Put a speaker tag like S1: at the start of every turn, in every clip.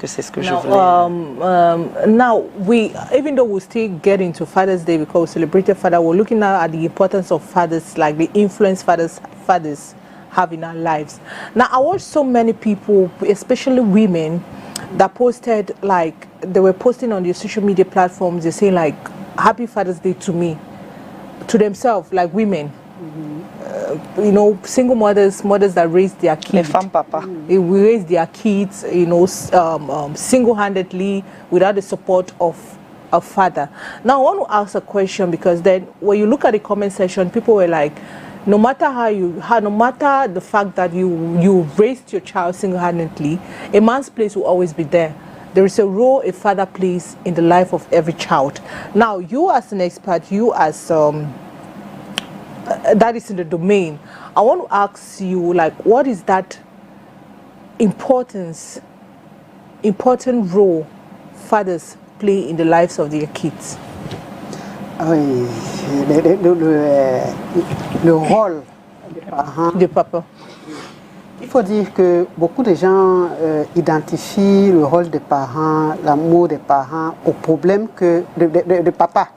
S1: C'est ce que je voulais.
S2: Now, even though we still get into Father's Day because we celebrated Father, we're looking now at the importance of fathers, like the influence fathers have in our lives. Now, I watched so many people, especially women, that posted, like, they were posting on their social media platforms, they're saying, like, Happy Father's Day to me, to themselves, like women. You know, single mothers that raise their kids.
S1: Les femmes papa.
S2: We raise their kids, you know, single-handedly without the support of a father. Now, I want to ask a question, because then when you look at the comment section, people were like, no matter no matter the fact that you raised your child single-handedly, a man's place will always be there. There is a role a father plays in the life of every child. Now, you as an expert, you as that is in the domain, I want to ask you, like, what is that important role fathers play in the lives of their kids?
S3: Oui, le rôle des parents.
S2: De papa.
S3: Il faut dire que beaucoup de gens identifient le rôle des parents, l'amour des parents au problème de papa,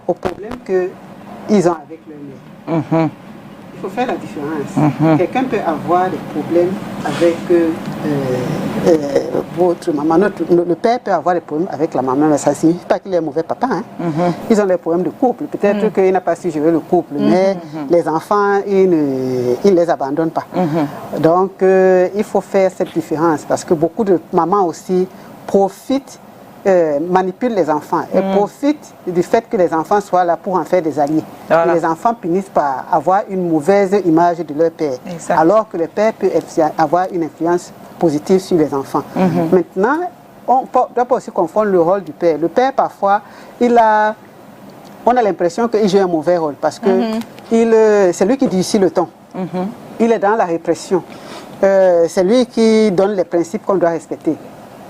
S3: au problème qu'ils ont avec leur mère. Il faut faire la différence. Quelqu'un peut avoir des problèmes avec votre maman. Le père peut avoir des problèmes avec la maman, mais ça ne signifie pas qu'il est un mauvais papa. Hein. Ils ont des problèmes de couple. Peut-être qu'il n'a pas su gérer le couple, mais les enfants, il ne les abandonne pas. Donc, il faut faire cette différence, parce que beaucoup de mamans aussi profitent, manipulent les enfants et profitent du fait que les enfants soient là pour en faire des alliés. Voilà. Et les enfants finissent par avoir une mauvaise image de leur père, alors que le père peut avoir une influence positive sur les enfants. Maintenant, on ne doit pas aussi confondre le rôle du père. Le père, parfois, on a l'impression qu'il joue un mauvais rôle, parce que c'est lui qui durcit le ton. Il est dans la répression. C'est lui qui donne les principes qu'on doit respecter.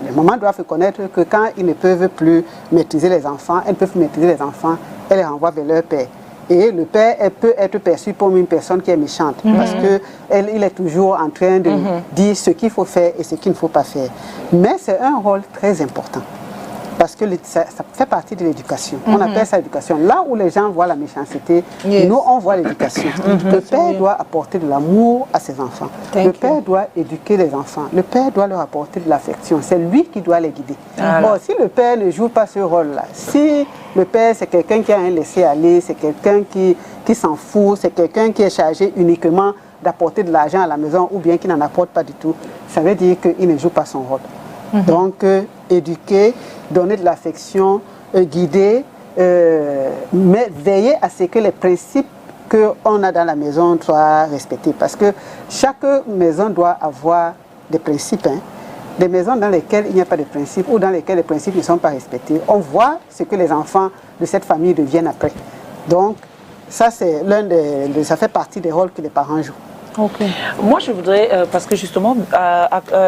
S3: Les mamans doivent reconnaître que quand ils ne peuvent plus maîtriser les enfants, elles peuvent maîtriser les enfants, elles les renvoient vers leur père. Et le père peut être perçu comme une personne qui est méchante, parce qu'il est toujours en train de dire ce qu'il faut faire et ce qu'il ne faut pas faire. Mais c'est un rôle très important, parce que ça fait partie de l'éducation. On appelle ça l'éducation. Là où les gens voient la méchanceté, nous on voit l'éducation. Le père doit apporter de l'amour à ses enfants. Le père doit éduquer les enfants. Le père doit leur apporter de l'affection. C'est lui qui doit les guider. Bon, si le père ne joue pas ce rôle-là, si le père c'est quelqu'un qui a un laisser-aller, c'est quelqu'un qui s'en fout, c'est quelqu'un qui est chargé uniquement d'apporter de l'argent à la maison, ou bien qui n'en apporte pas du tout, ça veut dire qu'il ne joue pas son rôle. Donc, éduquer, donner de l'affection, guider, mais veiller à ce que les principes qu'on a dans la maison soient respectés. Parce que chaque maison doit avoir des principes. Hein. Des maisons dans lesquelles il n'y a pas de principes, ou dans lesquelles les principes ne sont pas respectés, on voit ce que les enfants de cette famille deviennent après. Donc, ça, c'est ça fait partie des rôles que les parents jouent.
S1: Okay. Moi, je voudrais, parce que justement,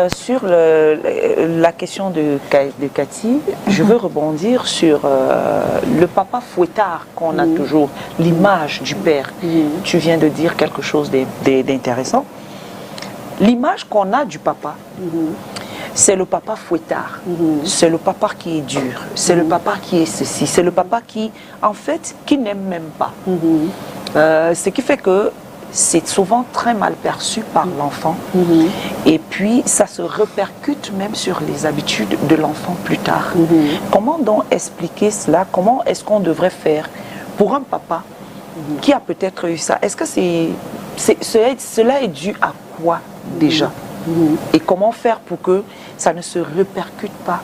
S1: sur la question de Cathy, je veux rebondir sur le papa fouettard qu'on a toujours, l'image du père. Tu viens de dire quelque chose d'intéressant. L'image qu'on a du papa, c'est le papa fouettard, c'est le papa qui est dur, c'est le papa qui est ceci, c'est le papa qui, en fait, qui n'aime même pas. Ce qui fait que c'est souvent très mal perçu par l'enfant. Et puis, ça se répercute même sur les habitudes de l'enfant plus tard. Comment donc expliquer cela? Comment est-ce qu'on devrait faire pour un papa qui a peut-être eu ça? Est-ce que cela est dû à quoi déjà? Et comment faire pour que ça ne se répercute pas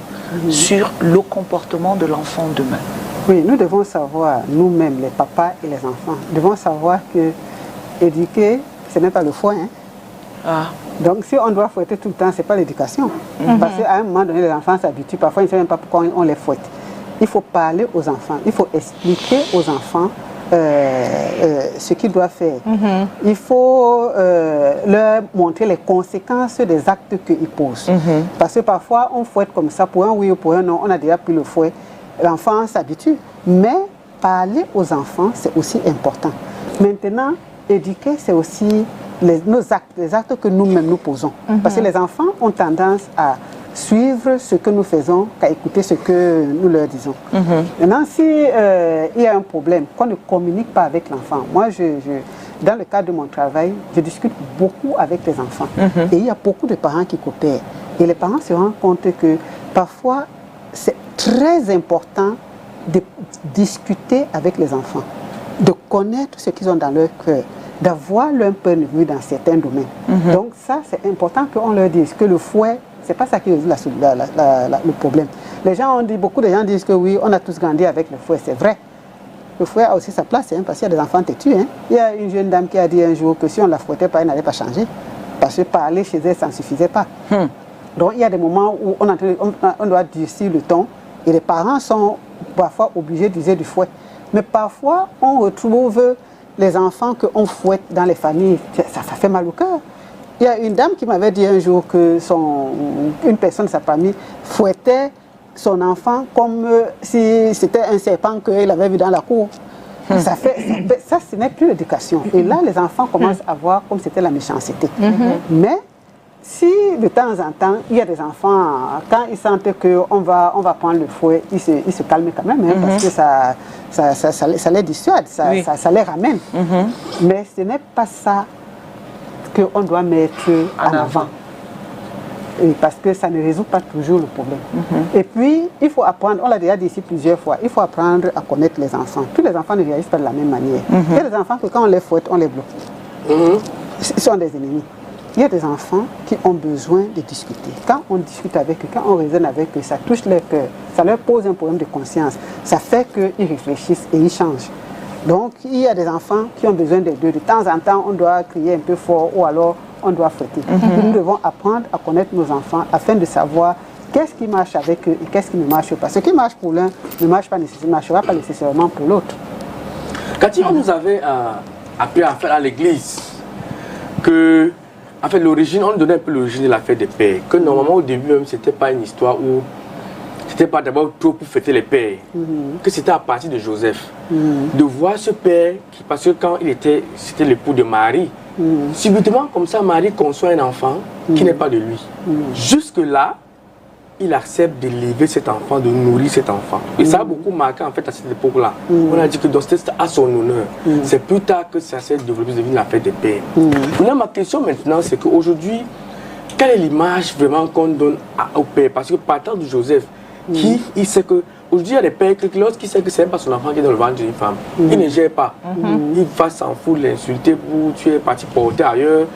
S1: sur le comportement de l'enfant demain?
S3: Oui, nous devons savoir, nous-mêmes, les papas et les enfants, devons savoir que éduquer, ce n'est pas le fouet. Hein. Donc si on doit fouetter tout le temps, ce n'est pas l'éducation. Parce qu'à un moment donné, les enfants s'habituent. Parfois, ils ne savent même pas pourquoi on les fouette. Il faut parler aux enfants. Il faut expliquer aux enfants ce qu'ils doivent faire. Il faut leur montrer les conséquences des actes qu'ils posent. Parce que parfois, on fouette comme ça, pour un oui ou pour un non, on a déjà pris le fouet. L'enfant s'habitue. Mais parler aux enfants, c'est aussi important. Maintenant, éduquer, c'est aussi nos actes, les actes que nous-mêmes nous posons. Parce que les enfants ont tendance à suivre ce que nous faisons qu'à écouter ce que nous leur disons. Maintenant, si il y a un problème, qu'on ne communique pas avec l'enfant, moi, dans le cadre de mon travail, je discute beaucoup avec les enfants. Et il y a beaucoup de parents qui coopèrent. Et les parents se rendent compte que parfois, c'est très important de discuter avec les enfants, de connaître ce qu'ils ont dans leur cœur, d'avoir leur point de vue dans certains domaines. Donc ça, c'est important qu'on leur dise que le fouet, c'est pas ça qui résout le problème. Les gens ont dit, beaucoup de gens disent que oui, on a tous grandi avec le fouet, c'est vrai. Le fouet a aussi sa place, parce qu'il y a des enfants têtus. Il y a une jeune dame qui a dit un jour que si on la fouettait pas, elle n'allait pas changer. Parce que parler chez elle, ça ne suffisait pas. Donc il y a des moments où on doit durcir le ton et les parents sont parfois obligés d'user du fouet. Mais parfois, on retrouve les enfants qu'on fouette dans les familles. Ça fait mal au cœur. Il y a une dame qui m'avait dit un jour que une personne de sa famille fouettait son enfant comme si c'était un serpent qu'il avait vu dans la cour. Ça, ce n'est plus l'éducation. Et là, les enfants commencent à voir comme c'était la méchanceté. Mais si de temps en temps, il y a des enfants, quand ils sentent qu'on va prendre le fouet, ils se calment quand même, parce que ça les dissuade, ça les ramène. Mais ce n'est pas ça qu'on doit mettre en avant. Et parce que ça ne résout pas toujours le problème. Et puis, il faut apprendre, on l'a déjà dit ici plusieurs fois, il faut apprendre à connaître les enfants. Tous les enfants ne réagissent pas de la même manière. Il y a des enfants que quand on les fouette, on les bloque. Ils sont des ennemis. Il y a des enfants qui ont besoin de discuter. Quand on discute avec eux, quand on raisonne avec eux, ça touche leur cœur, ça leur pose un problème de conscience. Ça fait qu'ils réfléchissent et ils changent. Donc, il y a des enfants qui ont besoin des deux. De temps en temps, on doit crier un peu fort ou alors on doit fouetter. Nous devons apprendre à connaître nos enfants afin de savoir qu'est-ce qui marche avec eux et qu'est-ce qui ne marche pas. Ce qui marche pour l'un ne marchera pas nécessairement pour l'autre.
S4: Cathy, on nous avait appris à faire à l'église que, en fait, l'origine, on donnait un peu l'origine de la fête des pères. Que normalement, au début même, c'était pas une histoire où c'était pas d'abord trop pour fêter les pères, que c'était à partir de Joseph. De voir ce père, parce que quand c'était l'époux de Marie, subitement, comme ça, Marie conçoit un enfant qui n'est pas de lui. Jusque-là, il accepte d'élever cet enfant, de nourrir cet enfant. Et ça a beaucoup marqué, en fait, à cette époque-là. On a dit que c'était à son honneur. C'est plus tard que ça s'est développé, devenu la fête des pères. Maintenant, ma question maintenant, c'est qu'aujourd'hui, quelle est l'image vraiment qu'on donne au père? Parce que partant de Joseph, il sait que aujourd'hui il y a des pères que lorsqu'il sait que c'est pas son enfant qui est dans le ventre d'une femme, il ne gère pas. Il va s'en foutre, l'insulter pour tu es parti porter ailleurs.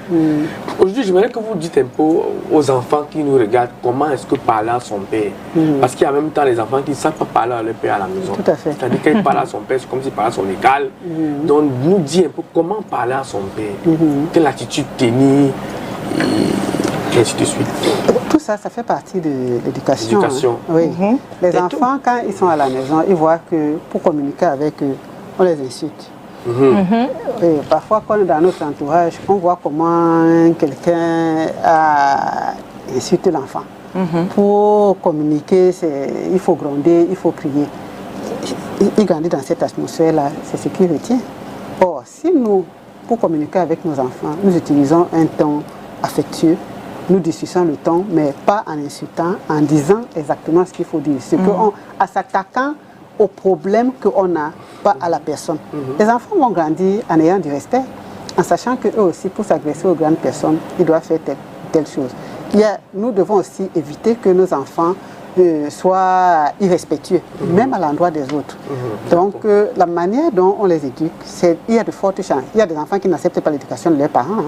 S4: Aujourd'hui, j'aimerais que vous dites un peu aux enfants qui nous regardent comment est-ce que parler à son père. Parce qu'il y a en même temps les enfants qui ne savent pas parler à leur père à la maison.
S3: Tout à fait.
S4: C'est-à-dire qu'il parle à son père, c'est comme s'il parlait à son égal. Donc nous dit un peu comment parler à son père, quelle attitude tenir. Et ainsi de suite.
S3: Tout ça, ça fait partie de l'éducation. Oui. Les enfants, quand ils sont à la maison, ils voient que pour communiquer avec eux, on les insulte. Et parfois, quand on est dans notre entourage, on voit comment quelqu'un a insulté l'enfant. Pour communiquer, il faut gronder, il faut crier. Il grandit dans cette atmosphère-là, c'est ce qui retient. Or, si nous, pour communiquer avec nos enfants, nous utilisons un ton affectueux, nous discutons le ton, mais pas en insultant, en disant exactement ce qu'il faut dire. En s'attaquant au problème qu'on a, pas à la personne. Les enfants vont grandir en ayant du respect, en sachant qu'eux aussi, pour s'agresser aux grandes personnes, ils doivent faire telle chose. Nous devons aussi éviter que nos enfants soient irrespectueux, même à l'endroit des autres. Donc, la manière dont on les éduque, il y a de fortes chances. Il y a des enfants qui n'acceptent pas l'éducation de leurs parents.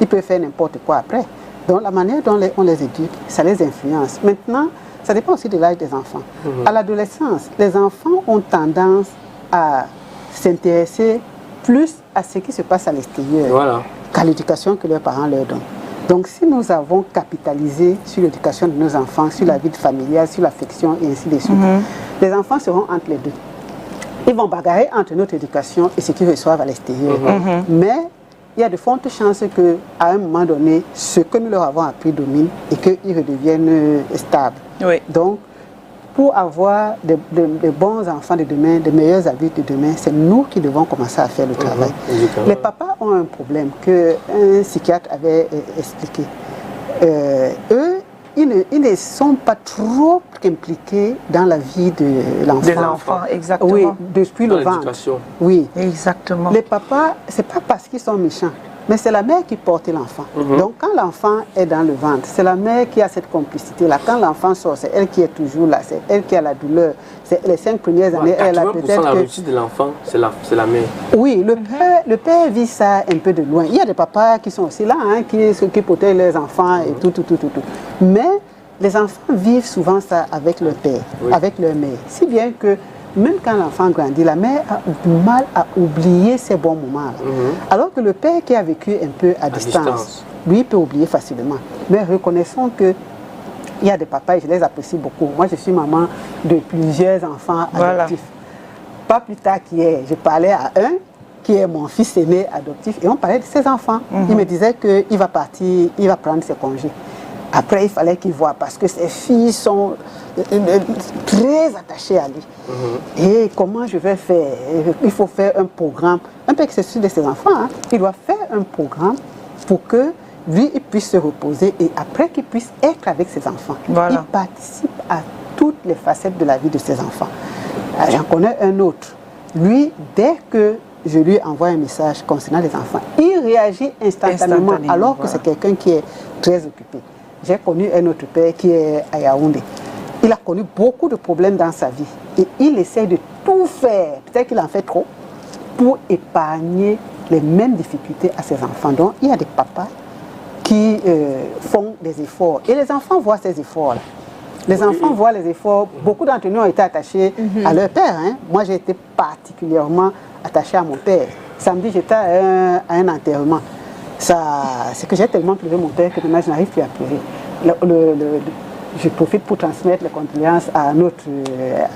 S3: Ils peuvent faire n'importe quoi après. Donc, la manière dont on les éduque, ça les influence. Maintenant, ça dépend aussi de l'âge des enfants. À l'adolescence, les enfants ont tendance à s'intéresser plus à ce qui se passe à l'extérieur qu'à l'éducation que leurs parents leur donnent. Donc, si nous avons capitalisé sur l'éducation de nos enfants, sur la vie familiale, sur l'affection et ainsi de suite, les enfants seront entre les deux. Ils vont bagarrer entre notre éducation et ce qu'ils reçoivent à l'extérieur. Mais il y a de fortes chances qu'à un moment donné, ce que nous leur avons appris domine et qu'ils redeviennent stables. Donc, pour avoir de bons enfants de demain, de meilleurs adultes de demain, c'est nous qui devons commencer à faire le travail. Les papas ont un problème qu'un psychiatre avait expliqué. Eux, ils ne sont pas trop impliqués dans la vie de l'enfant.
S1: De l'enfant, exactement.
S3: Oui, depuis
S4: Dans
S3: le ventre.
S4: l'éducation.
S3: Oui.
S1: Exactement.
S3: Les papas, c'est pas parce qu'ils sont méchants, mais c'est la mère qui porte l'enfant. Donc quand l'enfant est dans le ventre, c'est la mère qui a cette complicité-là. Quand l'enfant sort, c'est elle qui est toujours là, c'est elle qui a la douleur. C'est les 5 premières années, elle a
S4: 80%
S3: peut-être
S4: la
S3: que...
S4: réussite de l'enfant, c'est la mère.
S3: Oui, le père vit ça un peu de loin. Il y a des papas qui sont aussi là, hein, qui s'occupent de leurs enfants et tout. Mais les enfants vivent souvent ça avec leur père, avec leur mère. Si bien que même quand l'enfant grandit, la mère a du mal à oublier ces bons moments. Alors que le père qui a vécu un peu à distance, lui peut oublier facilement. Mais reconnaissons que il y a des papas et je les apprécie beaucoup. Moi, je suis maman de plusieurs enfants adoptifs. Pas plus tard qu'hier, je parlais à un qui est mon fils aîné adoptif et on parlait de ses enfants. Il me disait qu'il va partir, il va prendre ses congés. Après, il fallait qu'il voie parce que ses filles sont très attachées à lui. Et comment je vais faire? Il faut faire un programme. Un peu que c'est celui de ses enfants. Hein. Il doit faire un programme pour que lui, il puisse se reposer et après qu'il puisse être avec ses enfants.
S1: Voilà.
S3: Il participe à toutes les facettes de la vie de ses enfants. J'en connais un autre. Lui, dès que je lui envoie un message concernant les enfants, il réagit instantanément alors que c'est quelqu'un qui est très occupé. J'ai connu un autre père qui est à Yaoundé. Il a connu beaucoup de problèmes dans sa vie et il essaie de tout faire, peut-être qu'il en fait trop, pour épargner les mêmes difficultés à ses enfants. Donc, il y a des papas qui font des efforts. Et les enfants voient ces efforts-là. Les enfants voient les efforts. Beaucoup d'entre nous ont été attachés à leur père. Hein. Moi, j'ai été particulièrement attachée à mon père. Samedi, j'étais à un enterrement. C'est que j'ai tellement pleuré mon père que maintenant, je n'arrive plus à pleurer. Je profite pour transmettre les condoléances à notre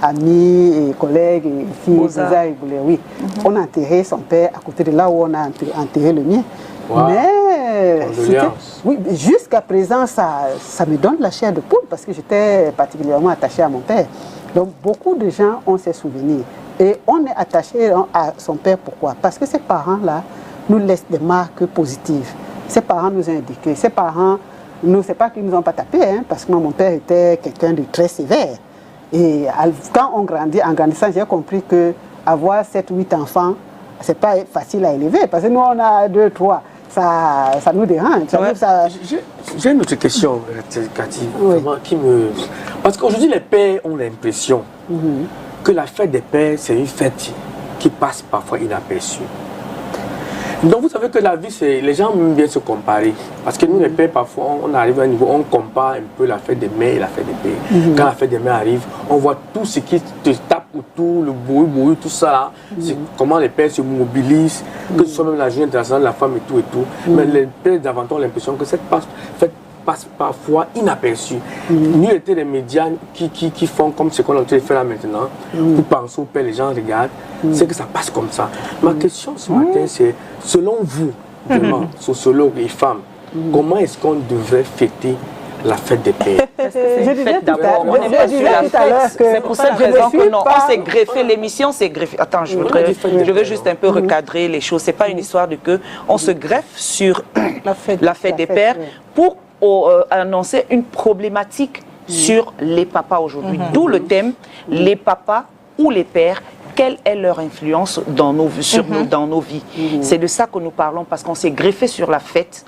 S3: ami et collègue et fille, Boza Iboulé. Oui. On a enterré son père à côté de là où on a enterré le mien.
S4: Wow.
S3: Mais oui, jusqu'à présent, ça me donne la chair de poule parce que j'étais particulièrement attachée à mon père. Donc, beaucoup de gens ont ces souvenirs. Et on est attaché à son père, pourquoi? Parce que ces parents-là nous laissent des marques positives. Ces parents nous ont indiqué. Ces parents, c'est pas qu'ils ne nous ont pas tapé, hein, parce que moi, mon père était quelqu'un de très sévère. Et quand on grandit, en grandissant, j'ai compris qu'avoir 7 ou 8 enfants, c'est pas facile à élever. Parce que nous, on a 2, 3. Ça nous dérange.
S4: J'ai une autre question, Cathy, qui me... Parce qu'aujourd'hui, les pères ont l'impression que la fête des pères, c'est une fête qui passe parfois inaperçue. Donc vous savez que la vie, les gens aiment bien se comparer. Parce que nous, les pères, parfois, on arrive à un niveau, on compare un peu la fête des mères et la fête des pères. Quand la fête des mères arrive, on voit tout ce qui te tape autour, le bruit, tout ça là. C'est comment les pères se mobilisent, que ce soit même la journée internationale de la femme et tout. Mais les pères, davantage, ont l'impression que cette fête passe parfois inaperçue. Nous étions les médias qui font comme ce qu'on est en train de faire là maintenant, pour penser au père, les gens regardent, c'est que ça passe comme ça. Ma question ce matin, c'est, selon vous, vraiment, sociologues et femmes, comment est-ce qu'on devrait fêter la fête des pères?
S3: Je disais
S1: d'abord, on n'est pas sur la fête. C'est pour cette raison que non, on s'est greffé, l'émission s'est greffée. Attends, je veux juste un peu recadrer les choses. C'est pas une histoire de que on se greffe sur la fête des pères pour annoncer une problématique sur les papas aujourd'hui. D'où le thème, les papas ou les pères, quelle est leur influence dans nos vies. C'est de ça que nous parlons parce qu'on s'est greffé sur la fête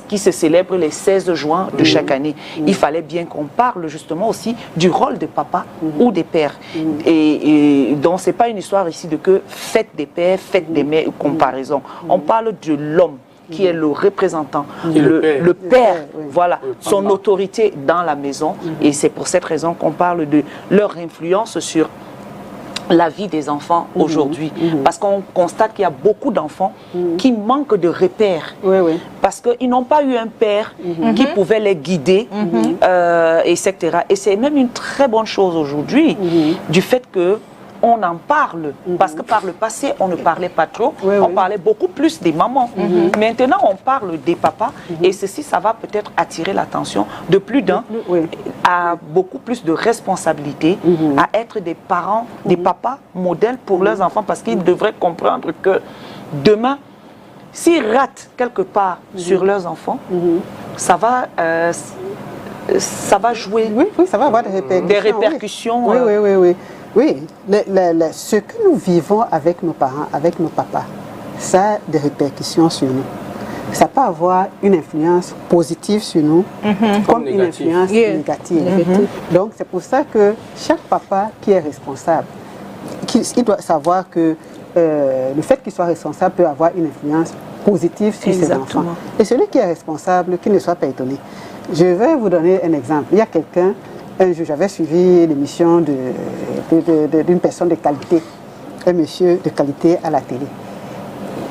S1: qui se célèbre les 16 juin de chaque année. Il fallait bien qu'on parle justement aussi du rôle de papa ou des pères. Et donc c'est pas une histoire ici de que fête des pères, fête des mères, comparaison. On parle de l'homme qui est le représentant, le père, voilà, son autorité dans la maison. Et c'est pour cette raison qu'on parle de leur influence sur la vie des enfants aujourd'hui. Parce qu'on constate qu'il y a beaucoup d'enfants qui manquent de repères. Parce qu'ils n'ont pas eu un père qui pouvait les guider, etc. Et c'est même une très bonne chose aujourd'hui, du fait que on en parle, parce que par le passé, on ne parlait pas trop, on parlait beaucoup plus des mamans. Maintenant, on parle des papas, et ceci, ça va peut-être attirer l'attention de plus d'un, à beaucoup plus de responsabilités, à être des parents, des papas modèles pour leurs enfants, parce qu'ils devraient comprendre que demain, s'ils ratent quelque part sur leurs enfants, ça va... ça va jouer.
S3: Oui, ça va avoir des répercussions.
S1: Des répercussions.
S3: Oui. Ce que nous vivons avec nos parents, avec nos papas, ça a des répercussions sur nous. Ça peut avoir une influence positive sur nous, comme une influence négative. Donc c'est pour ça que chaque papa qui est responsable, il doit savoir que le fait qu'il soit responsable peut avoir une influence positive sur ses enfants. Et celui qui est responsable, qu'il ne soit pas étonné. Je vais vous donner un exemple. Il y a quelqu'un, un jour j'avais suivi l'émission d'une personne de qualité, un monsieur de qualité à la télé.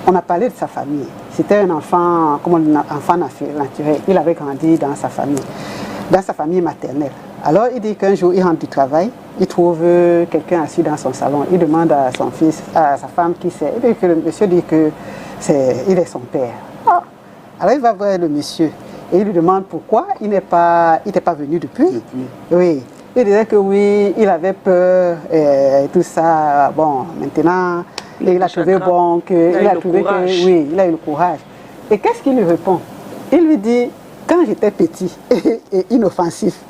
S3: On a parlé de sa famille. C'était un enfant, comme un enfant naturel. Il avait grandi dans sa famille maternelle. Alors il dit qu'un jour il rentre du travail, il trouve quelqu'un assis dans son salon. Il demande à son fils, à sa femme qui c'est. Et puis le monsieur dit que il est son père. Ah. Alors il va voir le monsieur et il lui demande pourquoi il n'était pas venu depuis. Oui. Il disait que oui, il avait peur et tout ça. Bon, maintenant, il a trouvé bon que il a trouvé que oui, il a eu le courage. Et qu'est-ce qu'il lui répond? Il lui dit, quand j'étais petit et inoffensif,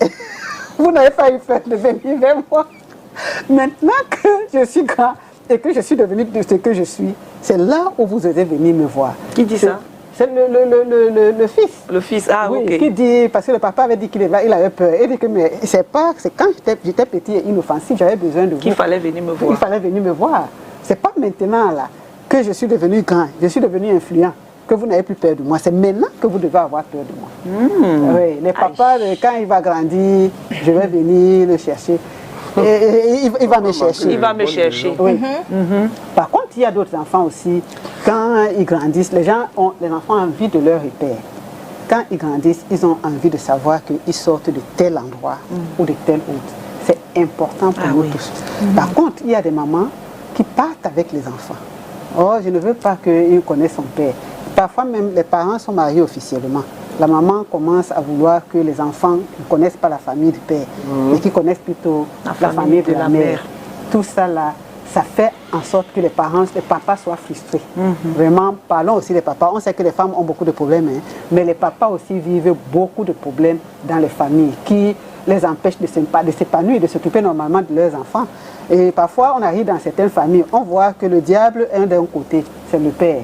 S3: vous n'avez pas eu peur de venir vers moi. Maintenant que je suis grand et que je suis devenu de ce que je suis, c'est là où vous osez venir me voir.
S1: Qui dit ça?
S3: C'est le fils.
S1: Le fils,
S3: oui,
S1: ok.
S3: Qui dit, parce que le papa avait dit qu'il avait peur. Il dit que mais c'est quand j'étais petit et inoffensif, j'avais besoin de vous.
S1: Qu'il fallait venir me voir.
S3: Il fallait venir me voir. C'est pas maintenant là que je suis devenu grand, je suis devenu influent, que vous n'avez plus peur de moi. C'est maintenant que vous devez avoir peur de moi. Oui, les papas, quand il va grandir, je vais venir le chercher. Et il va me chercher.
S1: Il va me chercher.
S3: Oui. Par contre, il y a d'autres enfants aussi. Quand ils grandissent, les enfants ont envie de leur repère. Quand ils grandissent, ils ont envie de savoir qu'ils sortent de tel endroit ou de tel autre. C'est important pour nous tous. Par contre, il y a des mamans qui partent avec les enfants. Oh, je ne veux pas qu'ils connaissent son père. Parfois même, les parents sont mariés officiellement. La maman commence à vouloir que les enfants ne connaissent pas la famille du père, mais qu'ils connaissent plutôt la famille de la mère. Tout ça là, ça fait en sorte que les papas soient frustrés. Vraiment, parlons aussi des papas. On sait que les femmes ont beaucoup de problèmes, mais les papas aussi vivent beaucoup de problèmes dans les familles qui les empêchent de s'épanouir, de s'occuper normalement de leurs enfants. Et parfois, on arrive dans certaines familles, on voit que le diable est d'un côté, c'est le père.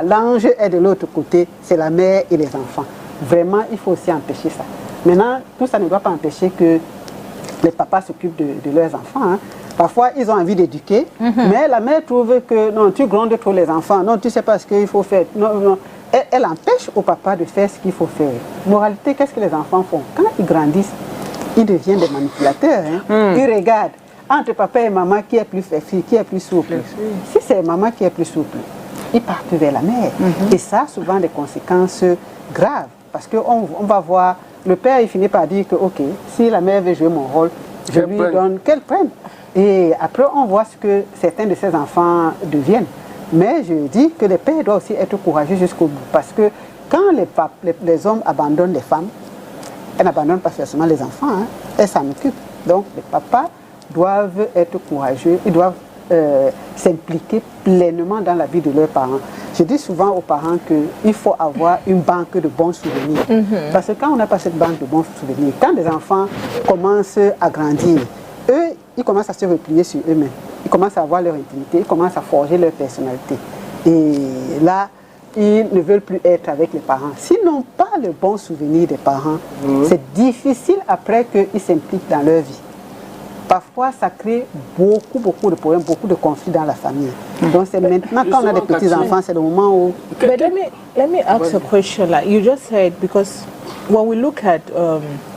S3: L'ange est de l'autre côté, c'est la mère et les enfants. Vraiment, il faut aussi empêcher ça. Maintenant, tout ça ne doit pas empêcher que les papas s'occupent de leurs enfants. Parfois, ils ont envie d'éduquer, mais la mère trouve que non, tu grondes trop les enfants, non, tu sais pas ce qu'il faut faire. Non. Elle empêche au papa de faire ce qu'il faut faire. Moralité, qu'est-ce que les enfants font? Quand ils grandissent, ils deviennent des manipulateurs. Ils regardent entre papa et maman qui est plus facile, qui est plus souple. Si c'est maman qui est plus souple, ils partent vers la mère. Et ça a souvent des conséquences graves. Parce qu'on va voir, le père il finit par dire que ok, si la mère veut jouer mon rôle, je lui donne qu'elle prenne. Et après on voit ce que certains de ses enfants deviennent. Mais je dis que le père doit aussi être courageux jusqu'au bout. Parce que quand les hommes abandonnent les femmes, elles n'abandonnent pas forcément les enfants, elles s'en occupent. Donc les papas doivent être courageux, ils doivent s'impliquer pleinement dans la vie de leurs parents. Je dis souvent aux parents qu'il faut avoir une banque de bons souvenirs. Parce que quand on n'a pas cette banque de bons souvenirs, quand les enfants commencent à grandir, eux, ils commencent à se replier sur eux-mêmes. Ils commencent à avoir leur intimité, ils commencent à forger leur personnalité. Et là, ils ne veulent plus être avec les parents. S'ils n'ont pas le bon souvenir des parents, c'est difficile après qu'ils s'impliquent dans leur vie. Parfois, ça crée beaucoup de problèmes, beaucoup de conflits dans la famille. Donc, c'est maintenant, quand on a des petits-enfants, c'est le moment où...
S2: But let me ask a question. Like you just said, because when we look at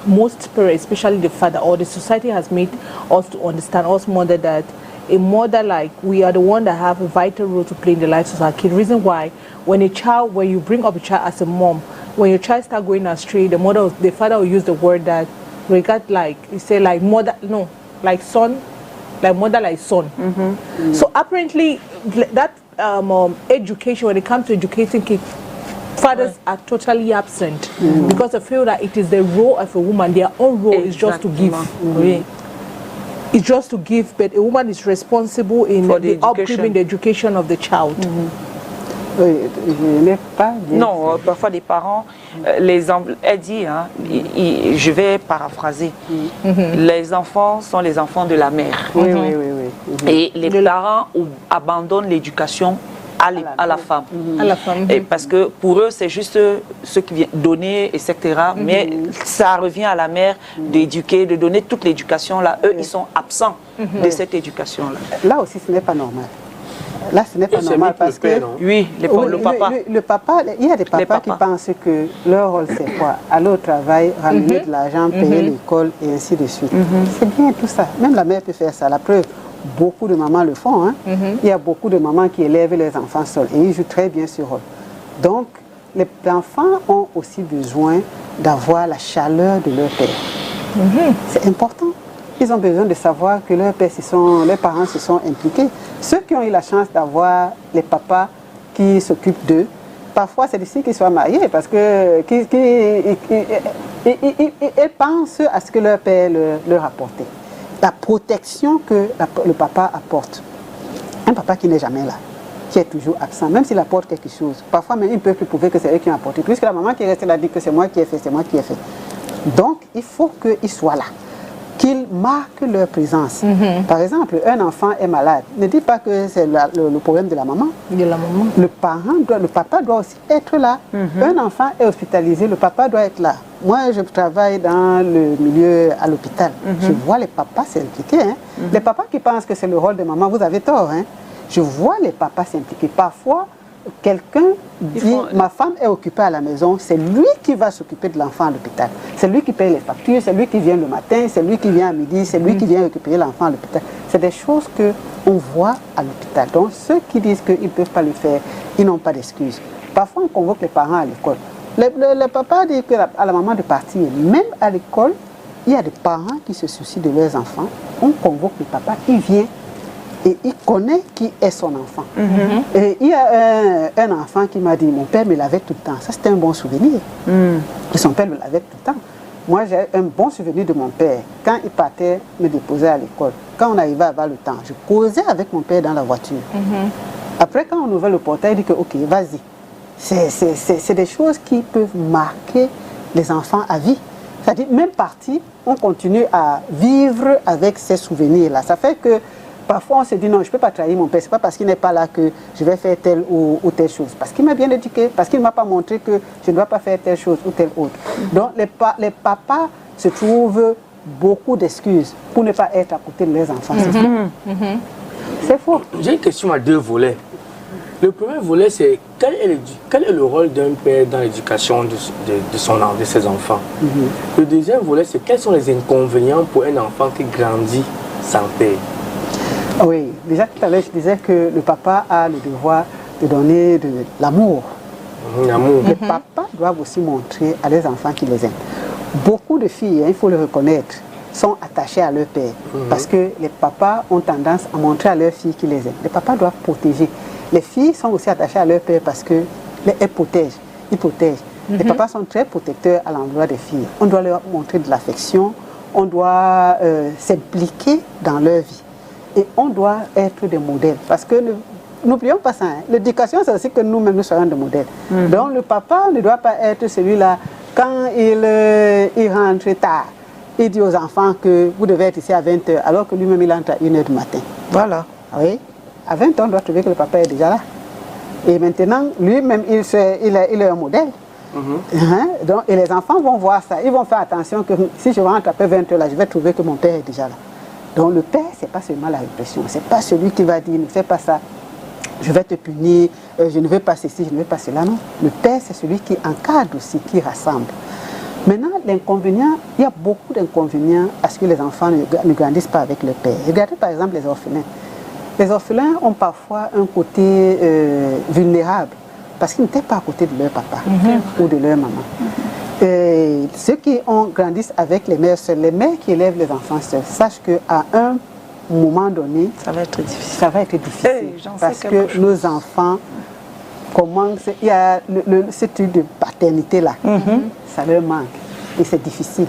S2: most parents, especially the father, or the society has made us to understand, us mother, that a mother, like, we are the one that have a vital role to play in the lives of our kid. Reason why, when you bring up a child as a mom, when your child start going astray, the father will use the word that regard, like, you say, like, mother, no, like son, like mother, like son. So apparently, that education, when it comes to educating kids, fathers are totally absent because they feel that it is the role of a woman. Their own role is just to give. It's just to give, but a woman is responsible in the upbringing, the education of the child.
S3: Oui, je n'ai pas dit.
S1: Non, parfois des parents, elle dit, hein, je vais paraphraser, les enfants sont les enfants de la mère.
S3: Oui, oui, oui, oui.
S1: Et les parents abandonnent l'éducation à la femme.
S2: À la femme.
S1: Et parce que pour eux, c'est juste ce qui vient donner, etc. Mais ça revient à la mère d'éduquer, de donner toute l'éducation. Là, eux, ils sont absents de cette éducation-là.
S3: Là aussi, ce n'est pas normal. Là, ce n'est pas
S4: Et c'est
S3: normal
S4: mieux pour
S3: parce
S4: le père,
S3: que...
S4: non?
S1: Oui, le papa.
S3: Le papa, il y a des papas qui pensent que leur rôle, c'est quoi? Aller au travail, ramener de l'argent, payer l'école et ainsi de suite. C'est bien tout ça. Même la mère peut faire ça. La preuve, beaucoup de mamans le font. Hein. Il y a beaucoup de mamans qui élèvent les enfants seuls et ils jouent très bien ce rôle. Donc, les enfants ont aussi besoin d'avoir la chaleur de leur père. C'est important. Ils ont besoin de savoir que leurs parents se sont impliqués. Ceux qui ont eu la chance d'avoir les papas qui s'occupent d'eux, parfois c'est d'ici qu'ils soient mariés parce que ils pensent à ce que leur père leur apportait. La protection que le papa apporte. Un papa qui n'est jamais là, qui est toujours absent, même s'il apporte quelque chose. Parfois même, ils ne peuvent plus prouver que c'est eux qui ont apporté. Puisque la maman qui est restée là dit que c'est moi qui ai fait, c'est moi qui ai fait. Donc, il faut qu'ils soient là, qu'ils marquent leur présence. Par exemple, un enfant est malade. Ne dis pas que c'est le problème de la maman.
S2: De la maman.
S3: Le papa doit aussi être là. Un enfant est hospitalisé, le papa doit être là. Moi, je travaille dans le milieu à l'hôpital. Je vois les papas s'impliquer. Hein. Les papas qui pensent que c'est le rôle de maman, vous avez tort. Hein. Je vois les papas s'impliquer. Parfois, quelqu'un dit, ma femme est occupée à la maison, c'est lui qui va s'occuper de l'enfant à l'hôpital. C'est lui qui paye les factures, c'est lui qui vient le matin, c'est lui qui vient à midi, c'est lui qui vient récupérer l'enfant à l'hôpital. C'est des choses qu'on voit à l'hôpital. Donc ceux qui disent qu'ils ne peuvent pas le faire, ils n'ont pas d'excuses. Parfois on convoque les parents à l'école. Le papa dit à la maman de partir. Même à l'école, il y a des parents qui se soucient de leurs enfants. On convoque le papa, il vient. Et il connaît qui est son enfant. Et il y a un enfant qui m'a dit, mon père me lavait tout le temps. Ça, c'était un bon souvenir. Et son père me lavait tout le temps. Moi, j'ai un bon souvenir de mon père. Quand il partait me déposer à l'école, quand on arrivait à avoir le temps, je causais avec mon père dans la voiture. Après, quand on ouvrait le portail, il dit que, ok, vas-y. C'est des choses qui peuvent marquer les enfants à vie. C'est-à-dire, même parti, on continue à vivre avec ces souvenirs-là. Ça fait que parfois, on se dit non, je ne peux pas trahir mon père. Ce n'est pas parce qu'il n'est pas là que je vais faire telle ou telle chose. Parce qu'il m'a bien éduqué, parce qu'il ne m'a pas montré que je ne dois pas faire telle chose ou telle autre. Donc, les papas se trouvent beaucoup d'excuses pour ne pas être à côté de leurs enfants. C'est faux.
S4: J'ai une question à deux volets. Le premier volet, c'est quel est le rôle d'un père dans l'éducation de ses enfants. Le deuxième volet, c'est quels sont les inconvénients pour un enfant qui grandit sans père.
S3: Oui, déjà tout à l'heure, je disais que le papa a le devoir de donner de l'amour. Les papas doivent aussi montrer à leurs enfants qu'ils les aiment. Beaucoup de filles, hein, il faut le reconnaître, sont attachées à leur père. Parce que les papas ont tendance à montrer à leurs filles qu'ils les aiment. Les papas doivent protéger. Les filles sont aussi attachées à leur père parce qu'elles protègent. Ils protègent. Les papas sont très protecteurs à l'endroit des filles. On doit leur montrer de l'affection. On doit s'impliquer dans leur vie. Et on doit être des modèles. Parce que n'oublions pas ça. Hein. L'éducation, c'est aussi que nous-mêmes, nous soyons des modèles. Donc le papa ne doit pas être celui-là, quand il rentre tard, il dit aux enfants que vous devez être ici à 20h, alors que lui-même, il entre à 1h du matin.
S1: Voilà.
S3: Oui. À 20 ans, on doit trouver que le papa est déjà là. Et maintenant, lui-même, il est un modèle. Donc, et les enfants vont voir ça. Ils vont faire attention que si je rentre après 20h, là, je vais trouver que mon père est déjà là. Donc le père, ce n'est pas seulement la répression, ce n'est pas celui qui va dire ne fais pas ça, je vais te punir, je ne veux pas ceci, je ne veux pas cela. Non, le père, c'est celui qui encadre aussi, qui rassemble. Maintenant, l'inconvénient, il y a beaucoup d'inconvénients à ce que les enfants ne grandissent pas avec leur père. Regardez par exemple les orphelins. Les orphelins ont parfois un côté vulnérable parce qu'ils n'étaient pas à côté de leur papa ou de leur maman. Et ceux qui grandissent avec les mères seules, les mères qui élèvent les enfants seuls, sachent qu'à un moment donné,
S1: ça va être difficile.
S3: Ça va être difficile parce que nos enfants commencent, il y a ce truc de paternité-là, ça leur manque et c'est difficile.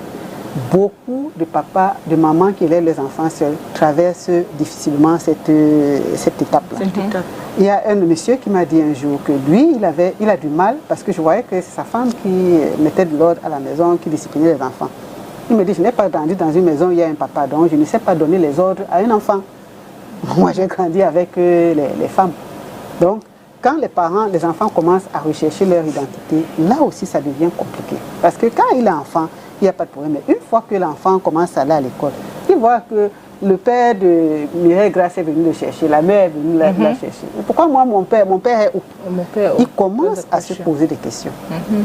S3: Beaucoup de papas, de mamans qui élèvent les enfants seuls traversent difficilement cette étape-là. Il y a un monsieur qui m'a dit un jour que lui, il a du mal parce que je voyais que c'est sa femme qui mettait de l'ordre à la maison, qui disciplinait les enfants. Il me dit, je n'ai pas grandi dans une maison où il y a un papa, donc je ne sais pas donner les ordres à un enfant. Moi, j'ai grandi avec les femmes. Donc, quand les enfants commencent à rechercher leur identité, là aussi, ça devient compliqué. Parce que quand il est enfant, il n'y a pas de problème. Mais une fois que l'enfant commence à aller à l'école, il voit que le père de Mireille Grace est venu le chercher, la mère est venue la chercher. Pourquoi moi, mon père est où? Il commence à se poser des questions.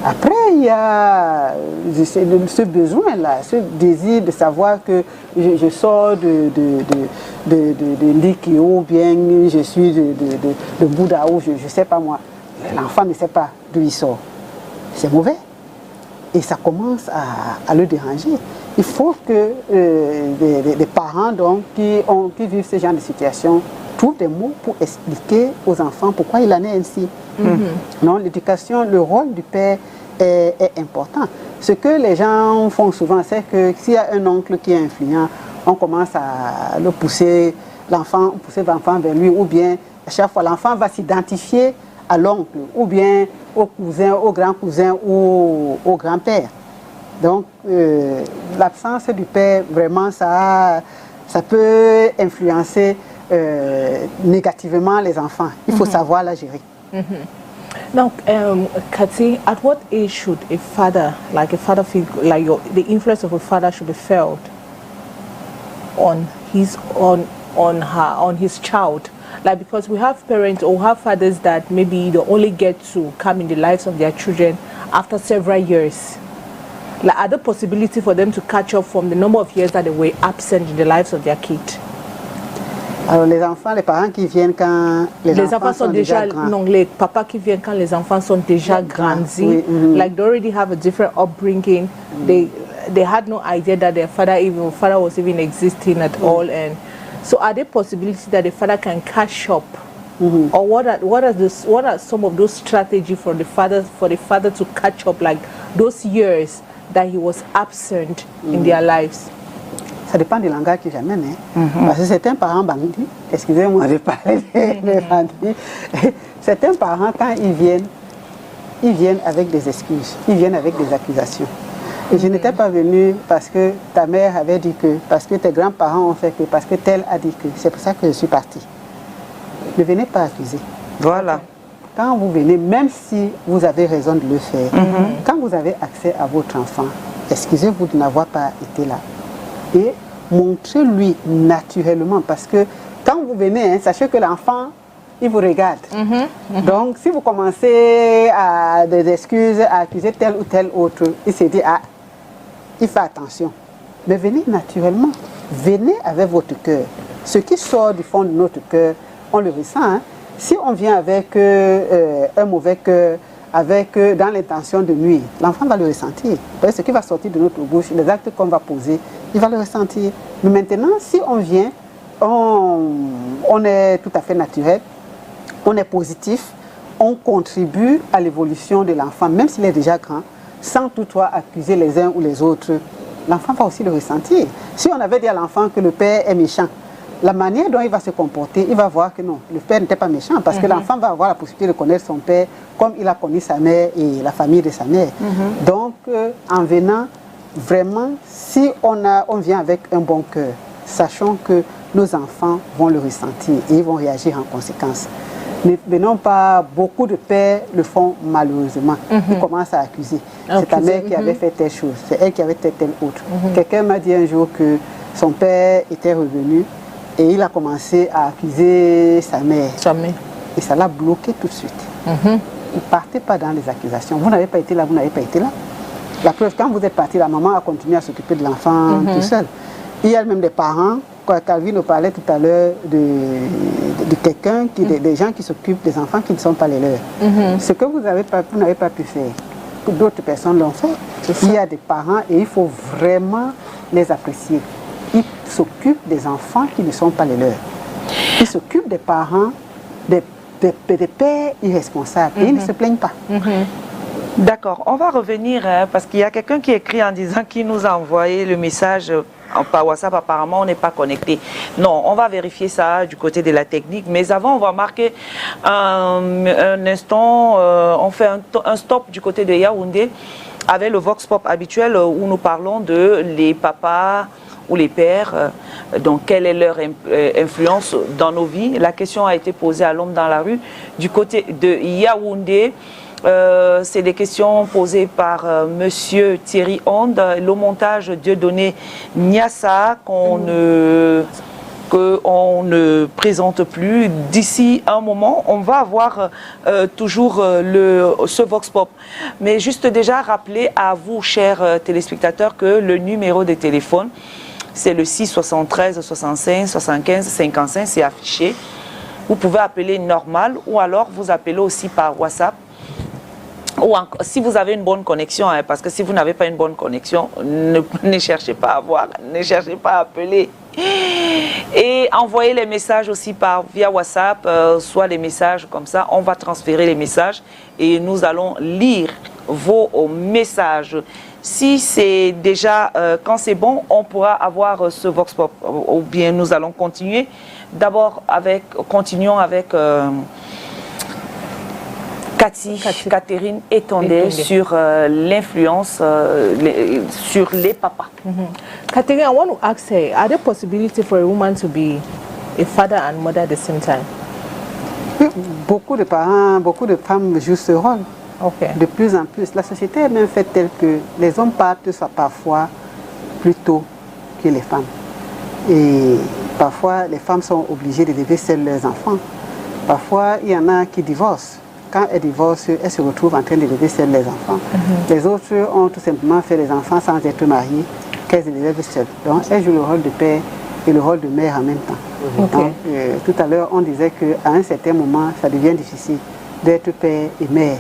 S3: Après, il y a ce besoin-là, ce désir de savoir que je sors de Likio, ou bien je suis de Bouddha, ou je ne sais pas moi. L'enfant ne sait pas d'où il sort. C'est mauvais. Et ça commence à le déranger. Il faut que des parents donc, qui vivent ce genre de situation trouvent des mots pour expliquer aux enfants pourquoi il en est ainsi. Non, l'éducation, le rôle du père est important. Ce que les gens font souvent, c'est que s'il y a un oncle qui est influent, on commence à le pousser l'enfant vers lui, ou bien à chaque fois l'enfant va s'identifier à l'oncle, ou bien au cousin, au grand cousin ou au grand-père. Donc, l'absence du père, vraiment, ça peut influencer négativement les enfants. Il faut savoir la gérer.
S2: Now, Kathy, at what age should a father figure, the influence of a father should be felt on his child? Like, because we have parents or have fathers that maybe they only get to come in the lives of their children after several years. Like, are there possibility for them to catch up from the number of years that they were absent in the lives of their kids?
S3: Alors les enfants, les parents qui viennent quand les enfants sont déjà grands.
S2: Non, les papas qui viennent quand les enfants sont déjà grandis.
S3: Oui,
S2: like they already have a different upbringing. They had no idea that their father was even existing at all. And so are there possibilities that the father can catch up? Or what are some of those strategies for the father to catch up, like those years that he was absent in their lives?
S3: Ça dépend du langage qu'ils amènent. Parce que certains parents bandits, excusez-moi de parler des bandits, certains parents, quand ils viennent avec des excuses, ils viennent avec des accusations. Et je n'étais pas venue parce que ta mère avait dit que, parce que tes grands-parents ont fait que, parce que tel a dit que, c'est pour ça que je suis partie. Ne venez pas accuser.
S1: Voilà.
S3: Quand vous venez, même si vous avez raison de le faire, quand vous avez accès à votre enfant, excusez-vous de n'avoir pas été là. Et montrez-lui naturellement, parce que quand vous venez, sachez que l'enfant, il vous regarde. Donc, si vous commencez à des excuses, à accuser tel ou tel autre, il se dit, ah, il fait attention. Mais venez naturellement, venez avec votre cœur. Ce qui sort du fond de notre cœur, on le ressent. Hein? Si on vient avec un mauvais cœur, dans l'intention de nuire, l'enfant va le ressentir. Ce qui va sortir de notre bouche, les actes qu'on va poser, il va le ressentir. Mais maintenant, si on vient, on est tout à fait naturel, on est positif, on contribue à l'évolution de l'enfant, même s'il est déjà grand, sans toutefois accuser les uns ou les autres, l'enfant va aussi le ressentir. Si on avait dit à l'enfant que le père est méchant, la manière dont il va se comporter, il va voir que non, le père n'était pas méchant, parce que l'enfant va avoir la possibilité de connaître son père comme il a connu sa mère et la famille de sa mère. Donc, en venant, vraiment, si on vient avec un bon cœur, sachant que nos enfants vont le ressentir et ils vont réagir en conséquence. Ne venons pas, beaucoup de pères le font malheureusement. Ils commencent à accuser. C'est ta mère qui avait fait telle chose, c'est elle qui avait fait telle autre. Quelqu'un m'a dit un jour que son père était revenu et il a commencé à accuser sa mère. Et ça l'a bloqué tout de suite. Ne partez pas dans les accusations. Vous n'avez pas été là, vous n'avez pas été là. La preuve, quand vous êtes parti, la maman a continué à s'occuper de l'enfant tout seul. Il y a même des parents, Calvin nous parlait tout à l'heure de quelqu'un, des gens qui s'occupent des enfants qui ne sont pas les leurs. Ce que vous n'avez pas pu faire, que d'autres personnes l'ont fait. Il y a des parents et il faut vraiment les apprécier. Ils s'occupent des enfants qui ne sont pas les leurs. Ils s'occupent des parents, des pères irresponsables. Et ils ne se plaignent pas.
S1: D'accord, on va revenir parce qu'il y a quelqu'un qui écrit en disant qu'il nous a envoyé le message par WhatsApp. Apparemment, on n'est pas connecté. Non, on va vérifier ça du côté de la technique. Mais avant, on va marquer un instant. On fait un stop du côté de Yaoundé avec le Vox Pop habituel où nous parlons de les papas ou les pères, donc quelle est leur influence dans nos vies. La question a été posée à l'homme dans la rue. Du côté de Yaoundé, c'est des questions posées par Monsieur Thierry Honde, le montage Dieudonné Niassa qu'on ne présente plus. D'ici un moment, on va avoir toujours ce Vox Pop. Mais juste déjà rappeler à vous, chers téléspectateurs, que le numéro de téléphone, c'est le 6 73 65 75 55, c'est affiché. Vous pouvez appeler normal ou alors vous appelez aussi par WhatsApp. Ou si vous avez une bonne connexion, hein, parce que si vous n'avez pas une bonne connexion, ne cherchez pas à voir, ne cherchez pas à appeler. Et envoyez les messages aussi via WhatsApp, soit les messages comme ça, on va transférer les messages et nous allons lire vos messages. Si c'est déjà, quand c'est bon, on pourra avoir ce Vox Pop, ou bien nous allons continuer. D'abord, continuons avec Catherine Etondé sur l'influence sur les papas.
S2: Catherine, I want to ask her, are there possibility for a woman to be a father and mother at the same time?
S3: Beaucoup de parents, beaucoup de femmes jouent ce rôle.
S2: Okay.
S3: De plus en plus. La société est même faite telle que les hommes partent parfois plus tôt que les femmes. Et parfois, les femmes sont obligées de lever seules leurs enfants. Parfois, il y en a qui divorcent. Quand elles divorcent, elles se retrouvent en train de lever seules les enfants. Les autres ont tout simplement fait les enfants sans être mariés, qu'elles élèvent seules. Donc, elles jouent le rôle de père et le rôle de mère en même temps.
S2: Okay.
S3: Donc, tout à l'heure, on disait qu'à un certain moment, ça devient difficile d'être père et mère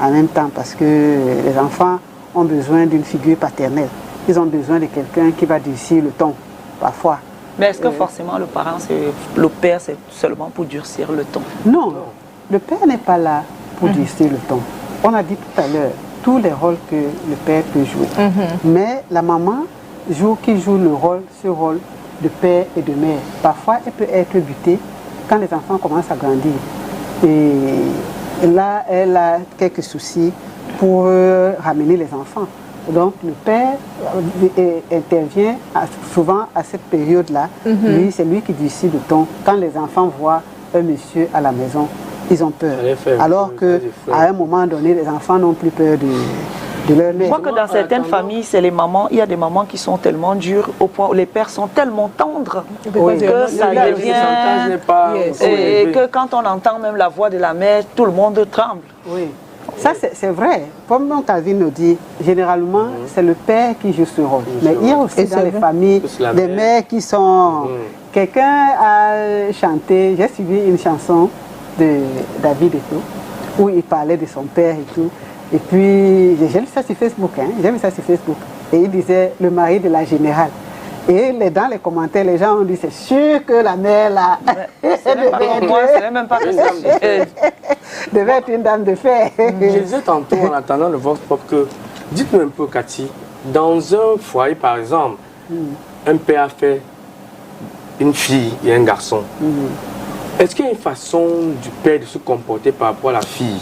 S3: en même temps parce que les enfants ont besoin d'une figure paternelle. Ils ont besoin de quelqu'un qui va durcir le ton, parfois.
S1: Mais est-ce que forcément le père, c'est seulement pour durcir le ton?
S3: Non, le père n'est pas là pour durcir le ton. On a dit tout à l'heure tous les rôles que le père peut jouer. Mais la maman joue ce rôle de père et de mère. Parfois, elle peut être butée quand les enfants commencent à grandir. Et là, elle a quelques soucis pour ramener les enfants. Donc, le père intervient souvent à cette période-là. Lui, c'est lui qui décide le ton. Quand les enfants voient un monsieur à la maison, ils ont peur. Alors qu'à un moment donné, les enfants n'ont plus peur de leur mère.
S1: Je crois que dans certaines familles, c'est les mamans. Il y a des mamans qui sont tellement dures au point où les pères sont tellement tendres que ça devient... Et que quand on entend même la voix de la mère, tout le monde tremble.
S3: Oui. Ça, c'est vrai. Comme mon Calvin nous dit, généralement, c'est le père qui joue ce rôle. Mais il y a aussi dans les familles des mères qui sont... Quelqu'un a chanté, j'ai suivi une chanson de David et tout, où il parlait de son père et tout. Et puis, j'ai vu ça sur Facebook, j'ai vu ça sur Facebook. Et il disait, le mari de la générale. Et dans les commentaires, les gens ont dit, c'est sûr que la mère, là, devait être une dame de fer.
S4: Je disais tantôt, en attendant le Vox Pop, que, dites-nous un peu, Cathy, dans un foyer, par exemple, un père a fait une fille et un garçon. Est-ce qu'il y a une façon du père de se comporter par rapport à la fille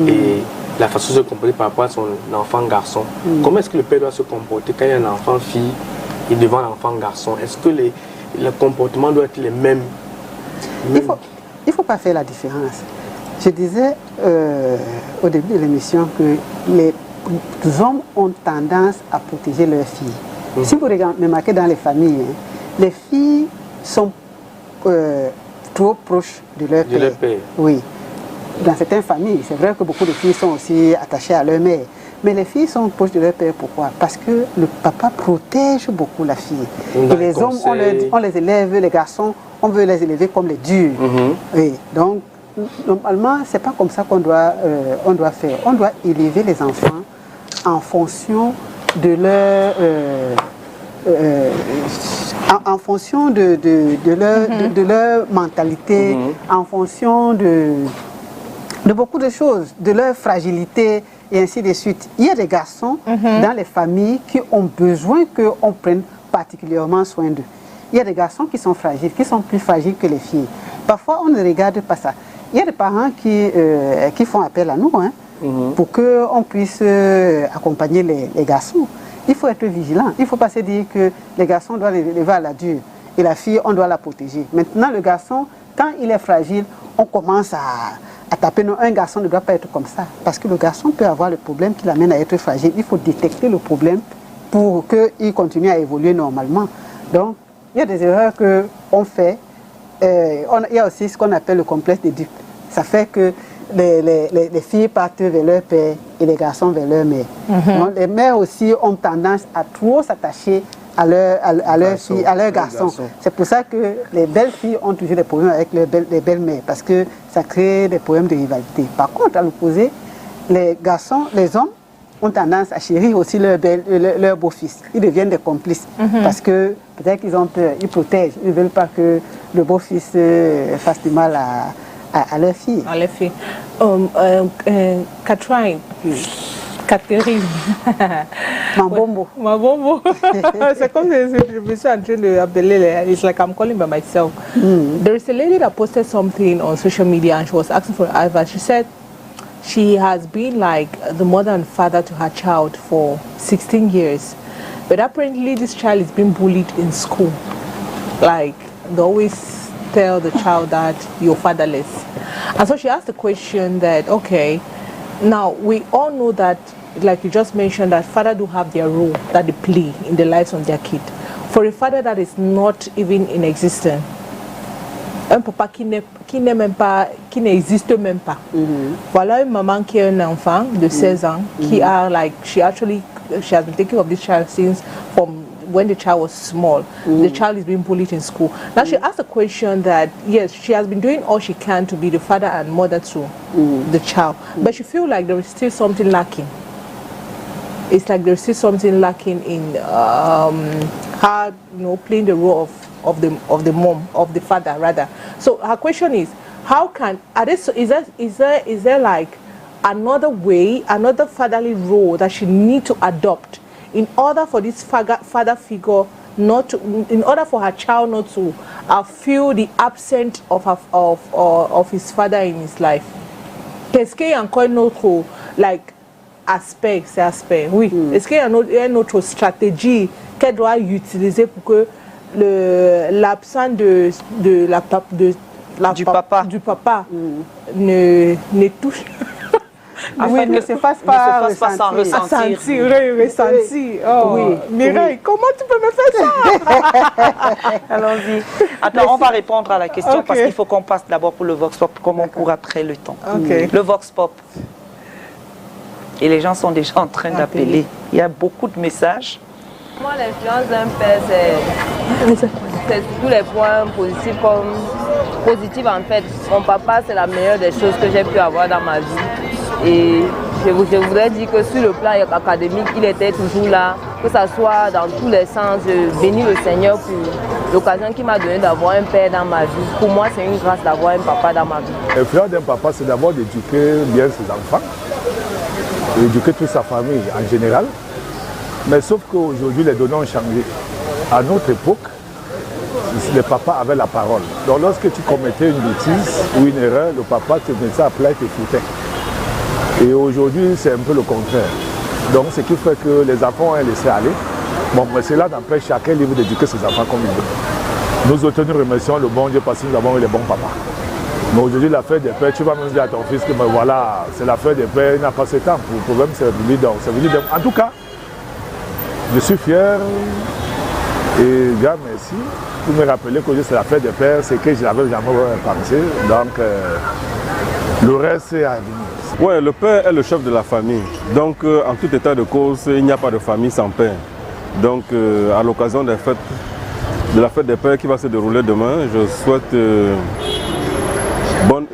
S4: et la façon de se comporter par rapport à son enfant garçon? Comment est-ce que le père doit se comporter quand il y a un enfant fille et devant l'enfant garçon? Est-ce que le comportement doit être les mêmes?
S3: Il faut pas faire la différence. Je disais au début de l'émission que les hommes ont tendance à protéger leurs filles. Si vous remarquez dans les familles, les filles sont trop proches de leur père. Oui. Dans certaines familles, c'est vrai que beaucoup de filles sont aussi attachées à leur mère. Mais les filles sont proches de leur père, pourquoi? Parce que le papa protège beaucoup la fille. Et les hommes, on les élève, les garçons, on veut les élever comme les durs. Oui. Donc, normalement, c'est pas comme ça qu'on doit, on doit faire. On doit élever les enfants en fonction de leur... en fonction de leur mentalité, en fonction de beaucoup de choses, de leur fragilité et ainsi de suite. Il y a des garçons dans les familles qui ont besoin qu'on prenne particulièrement soin d'eux. Il y a des garçons qui sont fragiles, qui sont plus fragiles que les filles. Parfois, on ne regarde pas ça. Il y a des parents qui font appel à nous pour qu'on puisse accompagner les garçons. Il faut être vigilant. Il ne faut pas se dire que les garçons doivent les lever à la dure et la fille, on doit la protéger. Maintenant, le garçon, quand il est fragile, on commence à taper. Non, un garçon ne doit pas être comme ça. Parce que le garçon peut avoir le problème qui l'amène à être fragile. Il faut détecter le problème pour qu'il continue à évoluer normalement. Donc, il y a des erreurs qu'on fait. Il y a aussi ce qu'on appelle le complexe des dupes. Ça fait que les filles partent vers leur père et les garçons vers leur mère. Donc, les mères aussi ont tendance à trop s'attacher à leurs garçons. C'est pour ça que les belles filles ont toujours des problèmes avec les belles-mères, parce que ça crée des problèmes de rivalité. Par contre, à l'opposé, les hommes ont tendance à chérir aussi leur beau-fils. Ils deviennent des complices, parce que peut-être qu'ils ont peur, ils protègent, ils ne veulent pas que le beau-fils fasse du mal à leur fille.
S2: À leur fille. Catherine.
S3: Mabombo.
S2: Mabombo. C'est comme je me suis en train d'appeler. It's like I'm calling by myself. There is a lady that posted something on social media and she was asking for advice. She said she has been like the mother and father to her child for 16 years. But apparently this child is being bullied in school. Like they always tell the child that you're fatherless. And so she asked the question that, okay, now we all know that, like you just mentioned, that fathers do have their role that they play in the lives of their kid. For a father that is not even in existence, un papa qui n'est même pas, qui n'existe même pas. Voilà une maman qui a un enfant de 16 ans qui a like she has been taking of this child since from when the child was small. The child is being bullied in school. Now she asked a question that yes, she has been doing all she can to be the father and mother to the child, but she feels like there is still something lacking. It's like there's still something lacking in her, playing the role of the mom, of the father rather. So her question is, how can is there like another way, another fatherly role that she need to adopt in order for this father figure in order for her child not to feel the absence of his father in his life? Qu'est-ce qu'il y a encore un autre like aspect, c'est aspect, oui. Est-ce qu'il y a une autre stratégie qu'elle doit utiliser pour que l'absence du papa ne touche
S3: Oui, ne se fasse pas
S1: sans ressentir.
S2: Ressentir. Oh. Oui. Mireille, comment tu peux me faire ça?
S1: Allons-y. Attends, on va répondre à la question parce qu'il faut qu'on passe d'abord pour le Vox Pop, comme on court après le temps. Le Vox Pop. Et les gens sont déjà en train d'appeler. Il y a beaucoup de messages.
S5: Moi, l'influence d'un père, c'est tous les points positifs en fait. Mon papa, c'est la meilleure des choses que j'ai pu avoir dans ma vie. Et je voudrais dire que sur le plan académique, il était toujours là, que ce soit dans tous les sens. Je bénis le Seigneur pour l'occasion qu'il m'a donné d'avoir un père dans ma vie. Pour moi, c'est une grâce d'avoir un papa dans ma vie.
S6: L'influence d'un papa, c'est d'abord d'éduquer bien ses enfants, d'éduquer toute sa famille en général. Mais sauf qu'aujourd'hui, les données ont changé. À notre époque, les papas avaient la parole. Donc lorsque tu commettais une bêtise ou une erreur, le papa te mettait à plat et te foutait. Et aujourd'hui, c'est un peu le contraire. Donc ce qui fait que les enfants ont laissé aller. Bon, mais cela n'empêche chacun libre d'éduquer ses enfants comme il veut. Nous autres, nous remercions le bon Dieu parce que nous avons eu les bons papas. Mais aujourd'hui, la fête des pères, tu vas même dire à ton fils que mais voilà, c'est la fête des pères, il n'a pas ce temps. Pour le problème, c'est venu donc. En tout cas, je suis fier et Dieu merci pour me rappeler que c'est la fête des pères, c'est que je n'avais jamais pensé. Donc, le reste, c'est à venir.
S7: Oui, le père est le chef de la famille. Donc, en tout état de cause, il n'y a pas de famille sans père. Donc, à l'occasion de la fête des pères qui va se dérouler demain, je souhaite bonne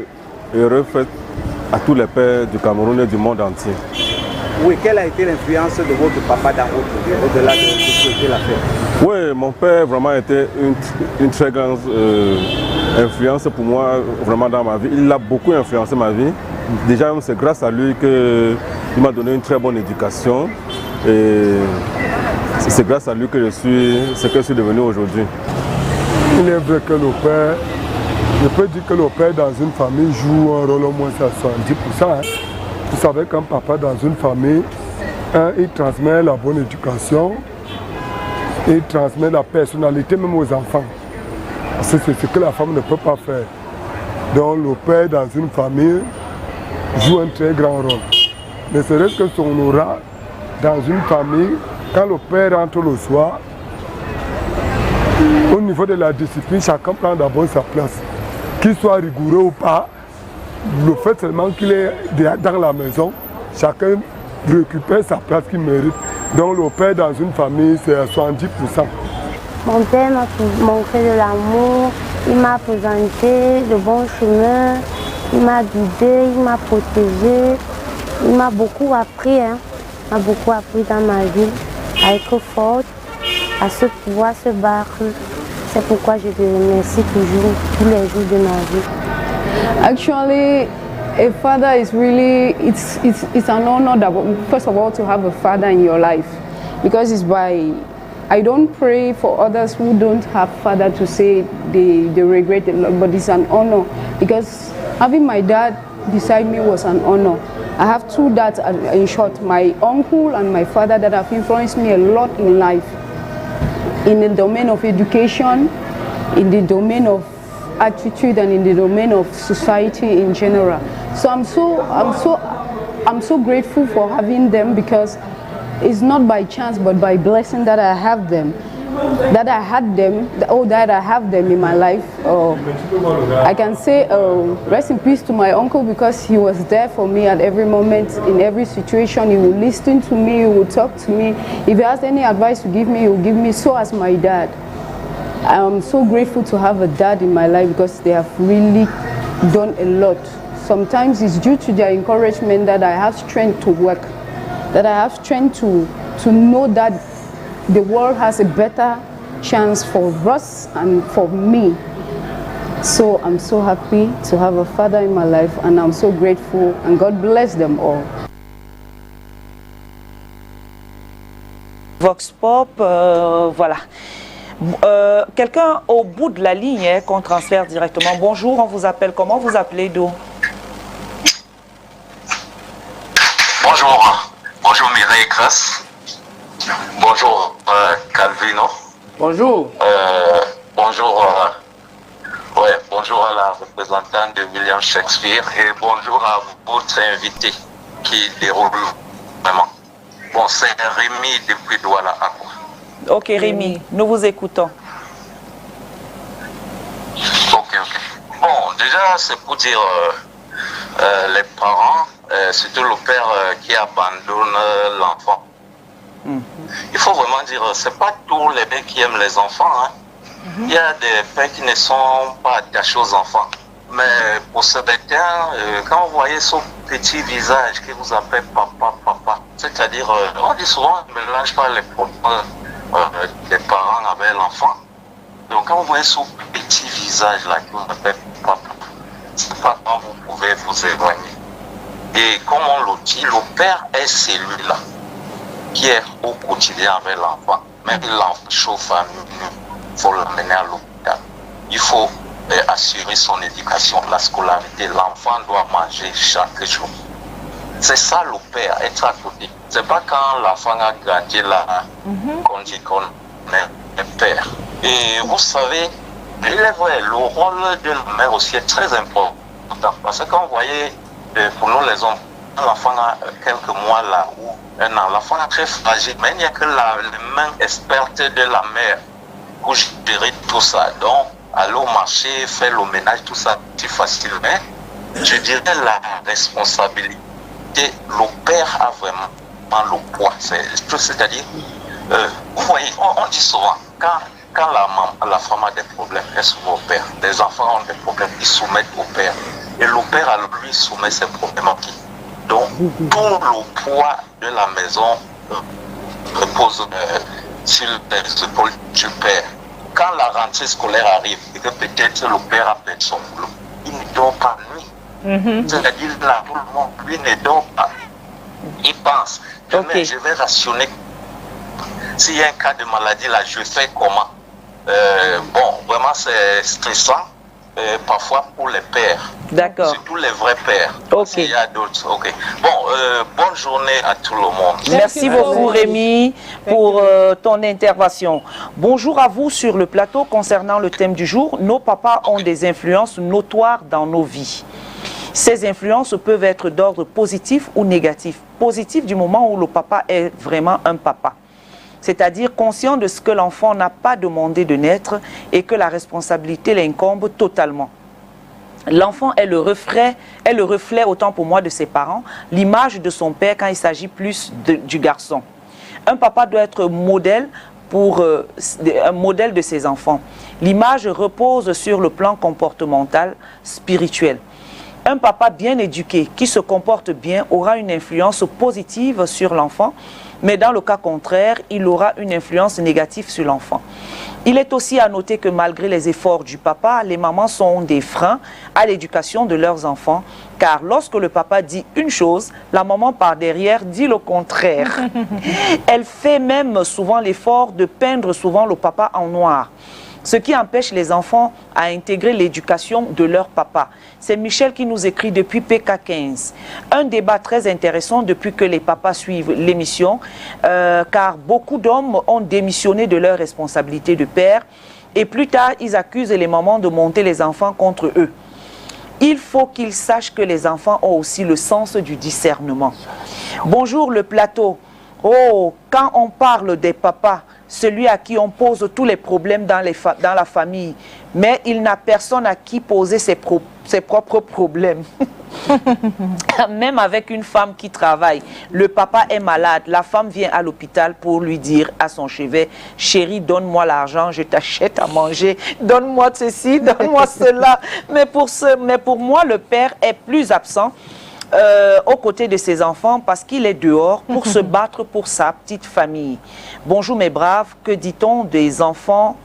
S7: et heureuse fête à tous les pères du Cameroun et du monde entier.
S8: Oui, quelle a été l'influence de votre papa dans votre vie, au-delà de souhaiter la fête?
S7: Oui, mon père vraiment était une très grande influence pour moi vraiment dans ma vie. Il a beaucoup influencé ma vie. Déjà, c'est grâce à lui que Il m'a donné une très bonne éducation et c'est grâce à lui que je suis devenu aujourd'hui.
S9: Il est vrai que le père, je peux dire que le père dans une famille joue un rôle au moins à 70%. Hein. Vous savez qu'un papa dans une famille, il transmet la bonne éducation, il transmet la personnalité même aux enfants. C'est ce que la femme ne peut pas faire. Donc le père dans une famille joue un très grand rôle. Ne serait-ce que son aura dans une famille, quand le père rentre le soir, au niveau de la discipline, chacun prend d'abord sa place. Qu'il soit rigoureux ou pas, le fait seulement qu'il est dans la maison, chacun récupère sa place qu'il mérite. Donc le père dans une famille, c'est à 70%.
S10: Mon père m'a montré de l'amour, il m'a présenté le bon chemin, il m'a guidé, il m'a protégé, il m'a beaucoup appris, hein. Il m'a beaucoup appris dans ma vie, à être forte, à se pouvoir se battre. C'est pourquoi je le remercie toujours, tous les jours de ma vie.
S11: Actually, a father is really, it's an honor that, first of all, to have a father in your life, because it's by, I don't pray for others who don't have father to say they regret it, but it's an honor, because having my dad beside me was an honor. I have two dads, in short, my uncle and my father, that have influenced me a lot in life, in the domain of education, in the domain of attitude, and in the domain of society in general. So I'm so grateful for having them, because it's not by chance but by blessing that I have them, that I had them, that I have them in my life. I can say rest in peace to my uncle, because he was there for me at every moment, in every situation. He would listen to me, he would talk to me. If he has any advice to give me, he would give me. So as my dad, I'm so grateful to have a dad in my life, because they have really done a lot. Sometimes it's due to their encouragement that I have strength to work, that I have strength to know that the world has a better chance for us and for me. So I'm so happy to have a father in my life, and I'm so grateful, and God bless them all.
S1: Vox Pop, voilà. Quelqu'un au bout de la ligne, hein, qu'on transfère directement. Bonjour, on vous appelle comment? Vous appelez d'où?
S12: Bonjour, bonjour Mireille Grasse. Bonjour Calvino.
S4: Bonjour.
S12: Bonjour, bonjour à la représentante de William Shakespeare, et bonjour à votre invité qui déroule vraiment. Bon, c'est Rémi depuis Douala Aqua.
S1: Ok Rémi, nous vous écoutons.
S12: Ok. Bon, déjà c'est pour dire les parents, surtout le père qui abandonne l'enfant. Il faut vraiment dire, c'est pas tous les pères qui aiment les enfants. Hein. Il y a des pères qui ne sont pas attachés aux enfants. Mais pour certains, quand vous voyez son petit visage qui vous appelle papa, c'est-à-dire, on dit souvent, on ne mélange pas les propos des parents avec l'enfant. Donc quand vous voyez son petit visage là qui vous appelle papa, c'est pas quand vous pouvez vous éloigner. Et comme on le dit, le père est celui-là qui est au quotidien avec l'enfant. Même l'enfant chauffe à minuit, il faut l'amener à l'hôpital. Il faut assurer son éducation, la scolarité. L'enfant doit manger chaque jour. C'est ça le père, être à côté. C'est pas quand l'enfant a grandi là qu'on dit qu'on est père. Et vous savez, il est vrai, le rôle de la mère aussi est très important. Parce que quand vous voyez, pour nous les hommes, l'enfant a quelques mois là, ou un an, l'enfant est très fragile, mais il n'y a que les mains expertes de la mère pour gérer tout ça. Donc, aller au marché, faire le ménage, tout ça, c'est facile. Mais je dirais la responsabilité, le père a vraiment le poids. C'est-à-dire, vous voyez, on dit souvent, quand la femme a des problèmes, elle soumet au père. Les enfants ont des problèmes, ils soumettent au père. Et le père, à lui, soumet ses problèmes à qui? Donc, tout le poids de la maison repose sur les épaules du père. Quand la rentrée scolaire arrive, et que peut-être le père a perdu son boulot, il ne dort pas nuit. C'est-à-dire, là, tout le monde, lui, ne dort pas. il pense. Mais je vais rationner. S'il y a un cas de maladie là, je fais comment? Bon, vraiment c'est stressant. Parfois pour les pères.
S1: D'accord.
S12: Surtout les vrais pères.
S1: Ok.
S12: Il y a d'autres. Ok. Bon, bonne journée à tout le monde.
S1: Merci beaucoup Rémi pour ton intervention. Bonjour à vous sur le plateau concernant le thème du jour. Nos papas ont des influences notoires dans nos vies. Ces influences peuvent être d'ordre positif ou négatif. Positif du moment où le papa est vraiment un papa. C'est-à-dire conscient de ce que l'enfant n'a pas demandé de naître et que la responsabilité l'incombe totalement. L'enfant est le reflet autant pour moi de ses parents, l'image de son père quand il s'agit plus du garçon. Un papa doit être modèle un modèle de ses enfants. L'image repose sur le plan comportemental, spirituel. Un papa bien éduqué qui se comporte bien aura une influence positive sur l'enfant, mais dans le cas contraire, il aura une influence négative sur l'enfant. Il est aussi à noter que malgré les efforts du papa, les mamans sont des freins à l'éducation de leurs enfants, car lorsque le papa dit une chose, la maman par derrière dit le contraire. Elle fait même souvent l'effort de peindre souvent le papa en noir, ce qui empêche les enfants à intégrer l'éducation de leur papa. C'est Michel qui nous écrit depuis PK15. Un débat très intéressant depuis que les papas suivent l'émission, car beaucoup d'hommes ont démissionné de leurs responsabilités de père et plus tard, ils accusent les mamans de monter les enfants contre eux. Il faut qu'ils sachent que les enfants ont aussi le sens du discernement. Bonjour le plateau. Oh, quand on parle des papas, celui à qui on pose tous les problèmes dans la famille, mais il n'a personne à qui poser ses propres problèmes. Même avec une femme qui travaille, le papa est malade, la femme vient à l'hôpital pour lui dire à son chevet, chérie, donne-moi l'argent, je t'achète à manger, donne-moi ceci, donne-moi cela. Mais pour moi, le père est plus absent aux côtés de ses enfants parce qu'il est dehors pour se battre pour sa petite famille. Bonjour mes braves, que dit-on des enfants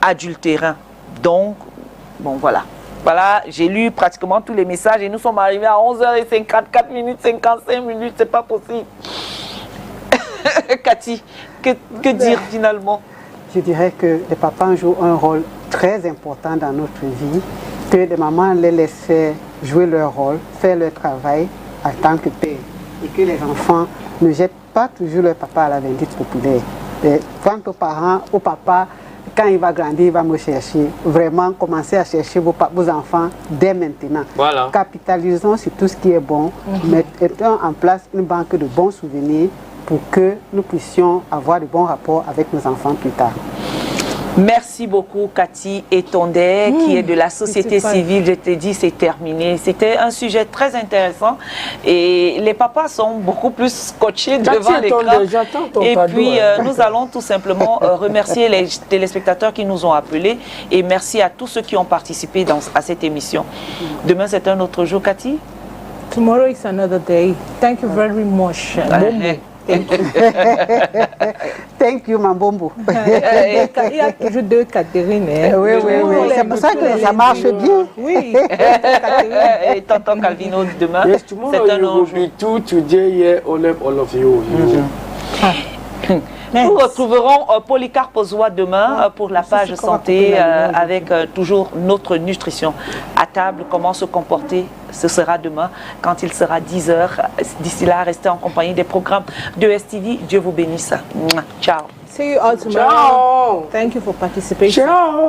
S1: adultérins? Donc, bon voilà. Voilà, j'ai lu pratiquement tous les messages et nous sommes arrivés à 11h54 minutes, 55 minutes, c'est pas possible. Cathy, que dire finalement?
S3: Je dirais que les papas jouent un rôle très important dans notre vie, que les mamans les laissent jouer leur rôle, faire leur travail en tant que père, et que les enfants ne jettent pas toujours leur papa à la vindicte populaire. Et quant aux parents, au papa, quand il va grandir, il va me chercher. Vraiment, commencez à chercher vos enfants dès maintenant.
S4: Voilà.
S3: Capitalisons sur tout ce qui est bon, mettons en place une banque de bons souvenirs pour que nous puissions avoir de bons rapports avec nos enfants plus tard.
S1: Merci beaucoup Cathy Etondé, qui est de la société civile. Je t'ai dit, c'est terminé. C'était un sujet très intéressant et les papas sont beaucoup plus scotchés devant l'écran. Et puis nous allons tout simplement remercier les téléspectateurs qui nous ont appelés et merci à tous ceux qui ont participé à cette émission. Demain c'est un autre jour, Cathy?
S2: Tomorrow is another day. Thank you very much.
S3: Thank you, Mambombo.
S2: Il y a toujours deux Catherine.
S3: Oui. C'est pour ça que ça marche bien.
S2: Oui.
S1: Et tonton Calvino, demain,
S4: c'est un enjeu. Today, yeah, all of you.
S1: Nous retrouverons Polycarpe Ozoa demain pour la page santé avec toujours notre nutrition. À table, comment se comporter, ce sera demain quand il sera 10h. D'ici là, restez en compagnie des programmes de STV. Dieu vous bénisse. Ciao.
S2: See you all tomorrow. Ciao. Thank you for participation.
S4: Ciao.